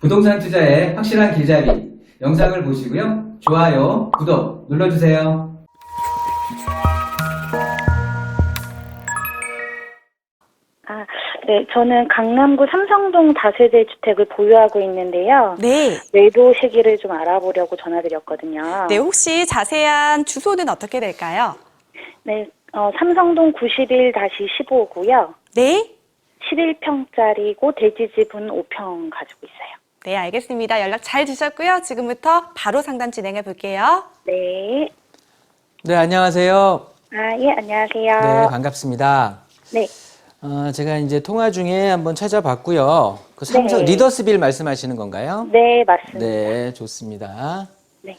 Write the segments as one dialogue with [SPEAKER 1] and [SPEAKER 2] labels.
[SPEAKER 1] 부동산 투자의 확실한 길잡이 영상을 보시고요. 좋아요, 구독 눌러주세요.
[SPEAKER 2] 네, 저는 강남구 삼성동 다세대 주택을 보유하고 있는데요.
[SPEAKER 3] 네.
[SPEAKER 2] 매도 시기를 좀 알아보려고 전화드렸거든요.
[SPEAKER 3] 네, 혹시 자세한 주소는 어떻게 될까요?
[SPEAKER 2] 네, 삼성동 91-15고요.
[SPEAKER 3] 네.
[SPEAKER 2] 11평짜리고 대지집은 5평 가지고 있어요.
[SPEAKER 3] 네, 알겠습니다. 연락 잘 주셨고요. 지금부터 바로 상담 진행해 볼게요.
[SPEAKER 2] 네.
[SPEAKER 1] 네, 안녕하세요.
[SPEAKER 2] 예, 안녕하세요.
[SPEAKER 1] 네, 반갑습니다.
[SPEAKER 2] 네.
[SPEAKER 1] 제가 이제 통화 중에 한번 찾아봤고요. 그 삼성
[SPEAKER 2] 네.
[SPEAKER 1] 리더스빌 말씀하시는 건가요?
[SPEAKER 2] 네, 맞습니다.
[SPEAKER 1] 네, 좋습니다.
[SPEAKER 2] 네.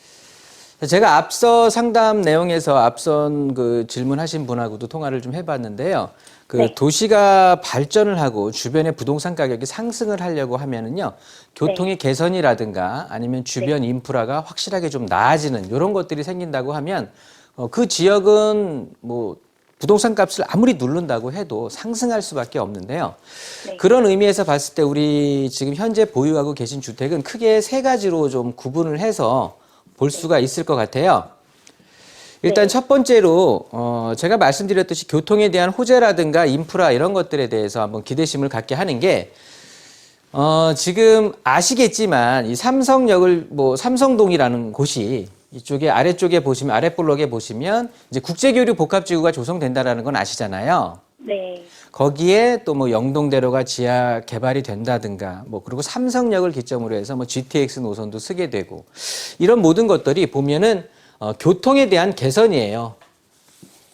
[SPEAKER 1] 제가 앞서 상담 내용에서 앞선 그 질문하신 분하고도 통화를 좀 해봤는데요. 그
[SPEAKER 2] 네.
[SPEAKER 1] 도시가 발전을 하고 주변의 부동산 가격이 상승을 하려고 하면은요, 교통의 개선이라든가 아니면 주변 인프라가 확실하게 좀 나아지는 이런 것들이 생긴다고 하면 그 지역은 뭐 부동산 값을 아무리 누른다고 해도 상승할 수밖에 없는데요.
[SPEAKER 2] 네.
[SPEAKER 1] 그런 의미에서 봤을 때 우리 지금 현재 보유하고 계신 주택은 크게 세 가지로 좀 구분을 해서 볼 수가 있을 것 같아요. 일단 첫 번째로 제가 말씀드렸듯이 교통에 대한 호재라든가 인프라 이런 것들에 대해서 한번 기대심을 갖게 하는 게 지금 아시겠지만 이 삼성역을 삼성동이라는 곳이 이쪽에 아래쪽에 보시면 아랫블록에 보시면 이제 국제교류 복합지구가 조성된다라는 건 아시잖아요.
[SPEAKER 2] 네.
[SPEAKER 1] 거기에 또 뭐 영동대로가 지하 개발이 된다든가 그리고 삼성역을 기점으로 해서 GTX 노선도 쓰게 되고 이런 모든 것들이 보면은 교통에 대한 개선이에요.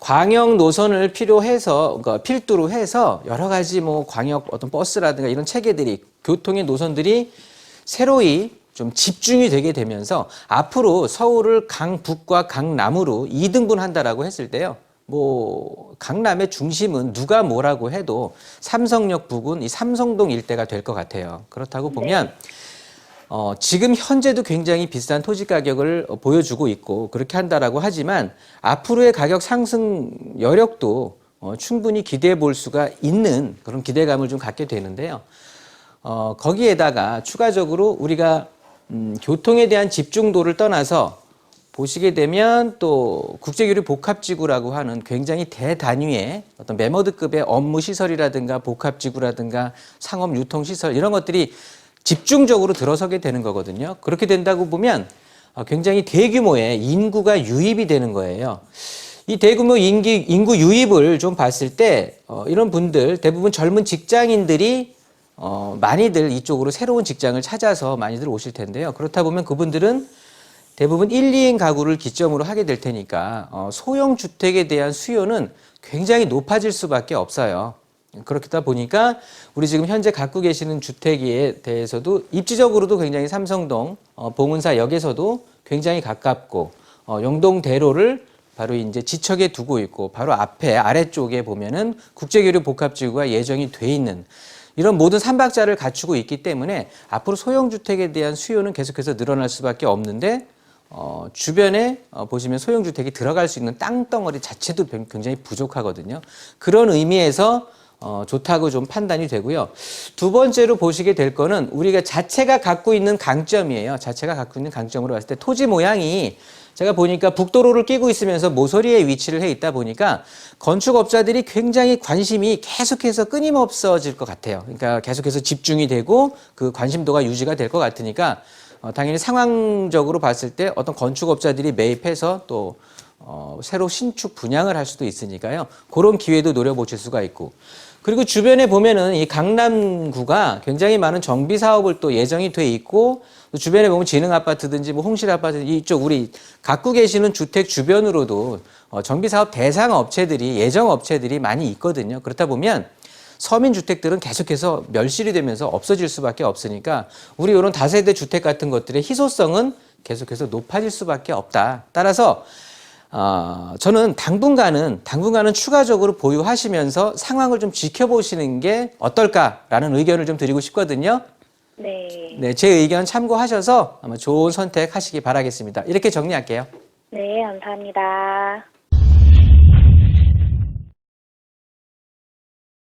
[SPEAKER 1] 광역 노선을 필두로 해서 여러 가지 광역 어떤 버스라든가 이런 체계들이 교통의 노선들이 새로이 좀 집중이 되게 되면서 앞으로 서울을 강북과 강남으로 2등분한다라고 했을 때요. 강남의 중심은 누가 뭐라고 해도 삼성역 부근 이 삼성동 일대가 될 것 같아요. 그렇다고 보면 지금 현재도 굉장히 비싼 토지 가격을 보여주고 있고 그렇게 한다라고 하지만 앞으로의 가격 상승 여력도 충분히 기대해 볼 수가 있는 그런 기대감을 좀 갖게 되는데요. 거기에다가 추가적으로 우리가 교통에 대한 집중도를 떠나서 보시게 되면 또 국제교류 복합지구라고 하는 굉장히 대단위의 어떤 매머드급의 업무 시설이라든가 복합지구라든가 상업 유통시설 이런 것들이 집중적으로 들어서게 되는 거거든요. 그렇게 된다고 보면 굉장히 대규모의 인구가 유입이 되는 거예요. 이 대규모 인구 유입을 좀 봤을 때 이런 분들 대부분 젊은 직장인들이 많이들 이쪽으로 새로운 직장을 찾아서 많이들 오실 텐데요. 그렇다 보면 그분들은 대부분 1, 2인 가구를 기점으로 하게 될 테니까 소형 주택에 대한 수요는 굉장히 높아질 수밖에 없어요. 그렇다 보니까 우리 지금 현재 갖고 계시는 주택에 대해서도 입지적으로도 굉장히 삼성동 봉은사역에서도 굉장히 가깝고 영동대로를 바로 이제 지척에 두고 있고 바로 앞에 아래쪽에 보면은 국제교류 복합지구가 예정이 돼 있는 이런 모든 삼박자를 갖추고 있기 때문에 앞으로 소형 주택에 대한 수요는 계속해서 늘어날 수밖에 없는데 주변에 보시면 소형 주택이 들어갈 수 있는 땅덩어리 자체도 굉장히 부족하거든요. 그런 의미에서 좋다고 좀 판단이 되고요. 두 번째로 보시게 될 거는 우리가 자체가 갖고 있는 강점이에요. 자체가 갖고 있는 강점으로 봤을 때 토지 모양이 제가 보니까 북도로를 끼고 있으면서 모서리에 위치를 해 있다 보니까 건축업자들이 굉장히 관심이 계속해서 끊임없어질 것 같아요. 그러니까 계속해서 집중이 되고 그 관심도가 유지가 될 것 같으니까 당연히 상황적으로 봤을 때 어떤 건축업자들이 매입해서 또 새로 신축 분양을 할 수도 있으니까요. 그런 기회도 노려보실 수가 있고. 그리고 주변에 보면은 이 강남구가 굉장히 많은 정비 사업을 또 예정이 돼 있고 주변에 보면 지능 아파트든지 홍실 아파트 이쪽 우리 갖고 계시는 주택 주변으로도 정비 사업 대상 업체들이 예정 업체들이 많이 있거든요. 그렇다 보면 서민 주택들은 계속해서 멸실이 되면서 없어질 수밖에 없으니까 우리 이런 다세대 주택 같은 것들의 희소성은 계속해서 높아질 수밖에 없다. 따라서 저는 당분간은 추가적으로 보유하시면서 상황을 좀 지켜보시는 게 어떨까라는 의견을 좀 드리고 싶거든요.
[SPEAKER 2] 네.
[SPEAKER 1] 제 의견 참고하셔서 아마 좋은 선택하시기 바라겠습니다. 이렇게 정리할게요.
[SPEAKER 2] 네, 감사합니다.